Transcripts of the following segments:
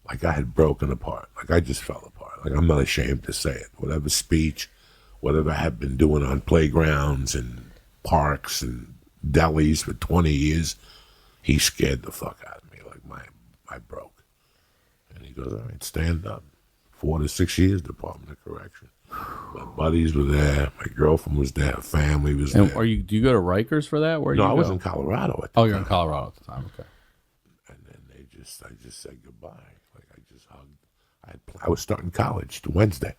like I had broken apart. Like I just fell apart. Like I'm not ashamed to say it. Whatever speech, whatever I had been doing on playgrounds and parks and delis for 20 years, he scared the fuck out of me. Like I broke. And he goes, all right, stand up. 4 to 6 years, Department of Correction. My buddies were there. My girlfriend was there. Family was there. Do you go to Rikers for that? No, I was in Colorado at the time. Oh, you're in Colorado at the time. Okay. And then I just said goodbye. Like I just hugged. I was starting college Wednesday.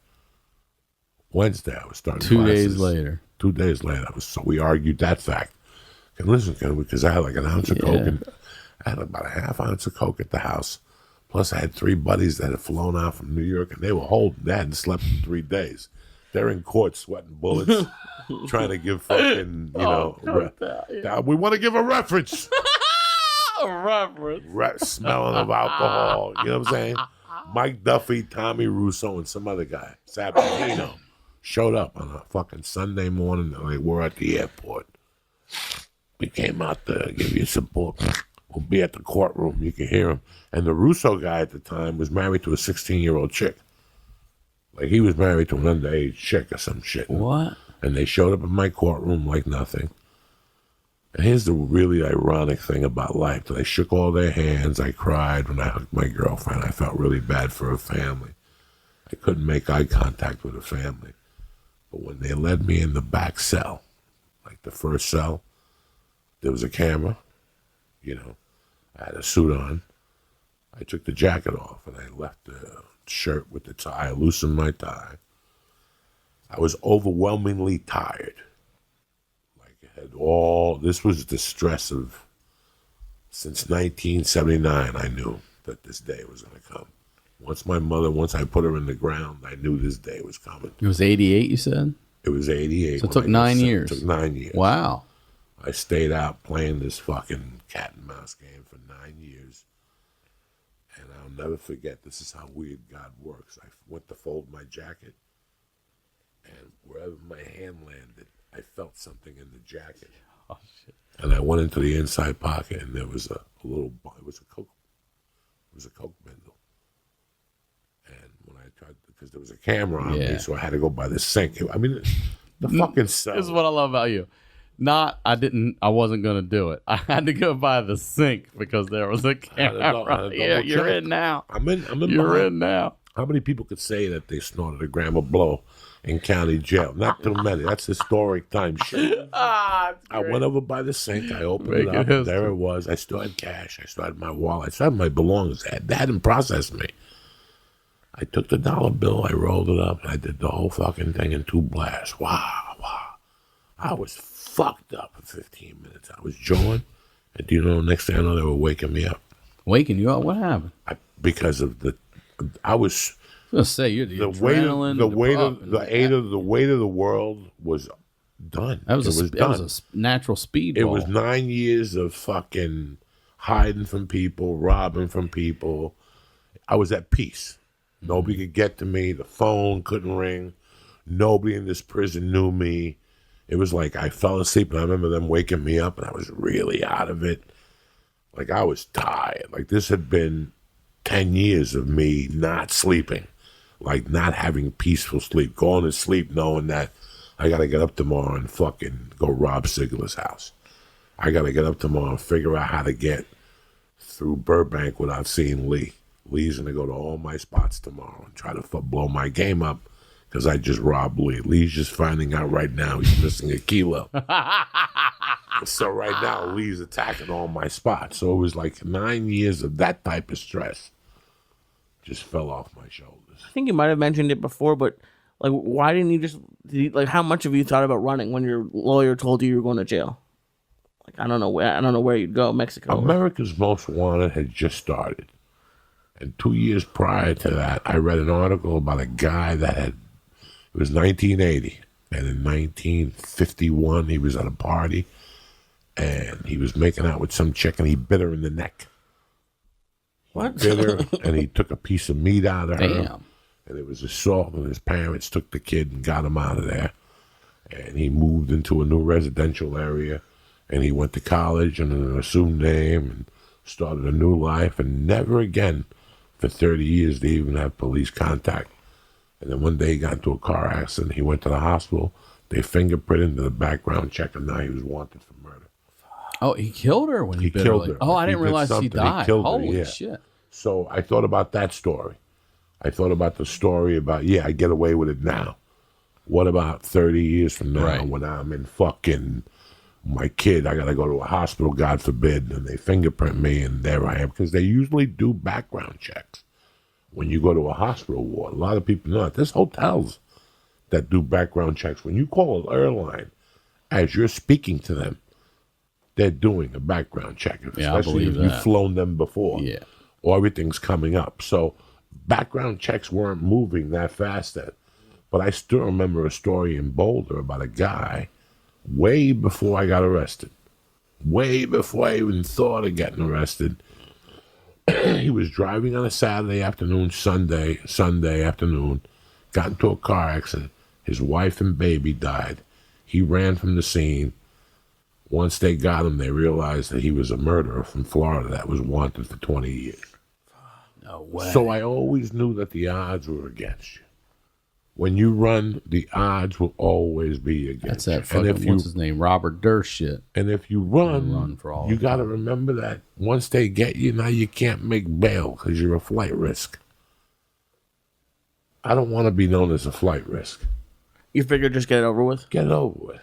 Wednesday, I was starting 2 classes. days later. 2 days later, so we argued that fact. And listen, because I had like an ounce of coke, and I had about a half ounce of coke at the house. Plus, I had 3 buddies that had flown out from New York, and they were holding. They hadn't slept in 3 days. They're in court sweating bullets, trying to give fucking, we want to give a reference. A reference. Smelling of alcohol. You know what I'm saying? Mike Duffy, Tommy Russo, and some other guy, Sabatino, showed up on a fucking Sunday morning. They were at the airport. We came out to give you support. We'll be at the courtroom. You can hear him. And the Russo guy at the time was married to a 16-year-old chick. Like, he was married to an underage chick or some shit. What? And they showed up in my courtroom like nothing. And here's the really ironic thing about life. That I shook all their hands. I cried when I hugged my girlfriend. I felt really bad for her family. I couldn't make eye contact with her family. But when they led me in the back cell, like the first cell, there was a camera. You know, I had a suit on. I took the jacket off and I left the shirt with the tie. I loosened my tie. I was overwhelmingly tired. Like I had this was the stress of, since 1979, I knew that this day was going to come. Once I put her in the ground, I knew this day was coming. It was 88, you said? It was 88. So it took 9 years. It took 9 years. Wow. I stayed out playing this fucking cat and mouse game for 9 years. And I'll never forget, this is how weird God works. I went to fold my jacket, and wherever my hand landed, I felt something in the jacket. Oh, shit. And I went into the inside pocket, and there was it was a Coke bundle. And when I tried, because there was a camera on me, so I had to go by the sink. I mean, the fucking cell. This is what I love about you. I wasn't going to do it. I had to go by the sink because there was a camera. Yeah, you're in now. I'm in. You're in now. How many people could say that they snorted a gram of blow in county jail? Not too many. That's historic time shit. I went over by the sink. I opened it up. There it was. I still had cash. I still had my wallet. I still had my belongings. They hadn't processed me. I took the dollar bill. I rolled it up. And I did the whole fucking thing in 2 blasts. Wow. I was fucked up for 15 minutes. I was jawing. And do you know, next thing I know, they were waking me up. Waking you up? What happened? Because of I was going to say, you're the adrenaline, the weight of the world was done. That was a natural speedball. It was 9 years of fucking hiding from people, robbing from people. I was at peace. Nobody could get to me. The phone couldn't ring. Nobody in this prison knew me. It was like I fell asleep, and I remember them waking me up, and I was really out of it. Like, I was tired. Like, this had been 10 years of me not sleeping, like not having peaceful sleep, going to sleep knowing that I got to get up tomorrow and fucking go rob Sickler's house. I got to get up tomorrow and figure out how to get through Burbank without seeing Lee. Lee's going to go to all my spots tomorrow and try to blow my game up because I just robbed Lee. Lee's just finding out right now he's missing a kilo. So right now, Lee's attacking all my spots. So it was like 9 years of that type of stress just fell off my shoulders. I think you might have mentioned it before, but like, why didn't you how much have you thought about running when your lawyer told you were going to jail? Like, I don't know where you'd go, Mexico. America's Most Wanted had just started. And 2 years prior to that, I read an article about a guy it was 1980. And in 1951, he was at a party. And he was making out with some chick, and he bit her in the neck. What? He bit her, and he took a piece of meat out of her. Damn. And it was assault, and his parents took the kid and got him out of there. And he moved into a new residential area, and he went to college under an assumed name and started a new life, and never again for 30 years. They even have police contact. And then one day he got into a car accident. He went to the hospital. They fingerprinted the background check, and now he was wanted for murder. Oh, he killed her when he bit killed her. her. Oh, I He didn't did realize she something. He died. killed her, Holy yeah. shit. So I thought about that story. I thought about the story about, I get away with it now. What about 30 years from now Right. when I'm in fucking my kid, I got to go to a hospital, God forbid, and they fingerprint me, and there I am. Because they usually do background checks when you go to a hospital ward. A lot of people know that. There's hotels that do background checks. When you call an airline, as you're speaking to them, they're doing a background check. Yeah, I especially believe if you've that. flown them before. Yeah. Or everything's coming up. So background checks weren't moving that fast then. But I still remember a story in Boulder about a guy way before I got arrested. Way before I even thought of getting arrested. He was driving on a Saturday afternoon, Sunday afternoon, got into a car accident. His wife and baby died. He ran from the scene. Once they got him, they realized that he was a murderer from Florida that was wanted for 20 years. No way. So I always knew that the odds were against you. When you run, the odds will always be That's against you. that fucking, what's his name? Robert Durst shit. And if you run, run for all you of got to remember that once they get you, now you can't make bail because you're a flight risk. I don't want to be known as a flight risk. You figure just get it over with? Get it over with.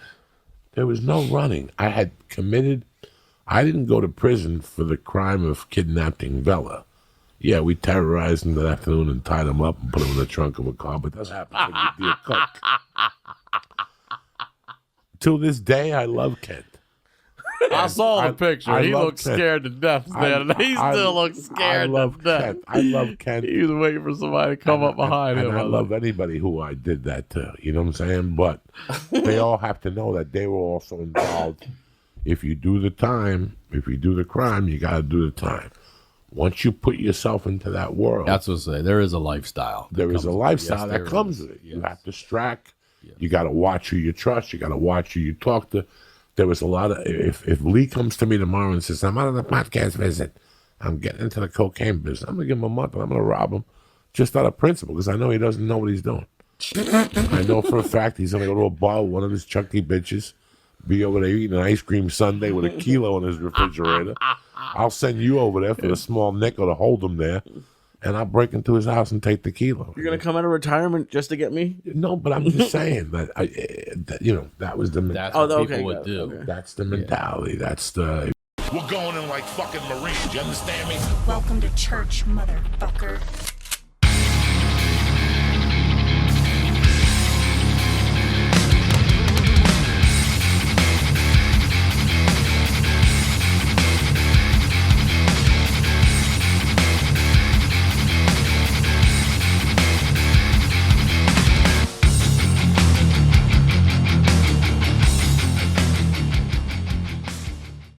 There was no running. I didn't go to prison for the crime of kidnapping Bella. Yeah, we terrorized him that afternoon and tied him up and put him in the trunk of a car, but that's happened when you be a cook. Till this day, I love Kent. I saw the picture. He love looked Kent. scared to death standing. He still looks scared to death. Kent. I love Kent. He was waiting for somebody to come up behind him. And I love anybody who I did that to. You know what I'm saying? But they all have to know that they were also involved. If you do the time, if you do the crime, you got to do the time. Once you put yourself into that world, That's what I say. There is a lifestyle. there is a lifestyle that comes with it. You have to strack. You got to watch who you trust. You got to watch who you talk to. There was a lot of, if Lee comes to me tomorrow and says, I'm out of the podcast visit, I'm getting into the cocaine business, I'm going to give him a month and I'm going to rob him just out of principle because I know he doesn't know what he's doing. I know for a fact he's going to go to a bar with one of his chunky bitches, be over there eating an ice cream sundae with a kilo in his refrigerator. I'll send you over there for the small nickel to hold him there, and I'll break into his house and take the kilo. You're going to come out of retirement just to get me? No, but I'm just saying that, that was the That's Oh, what okay, people would got it, do. okay. that's the mentality. That's the We're going in like fucking Marines, you understand me? Welcome to church, motherfucker.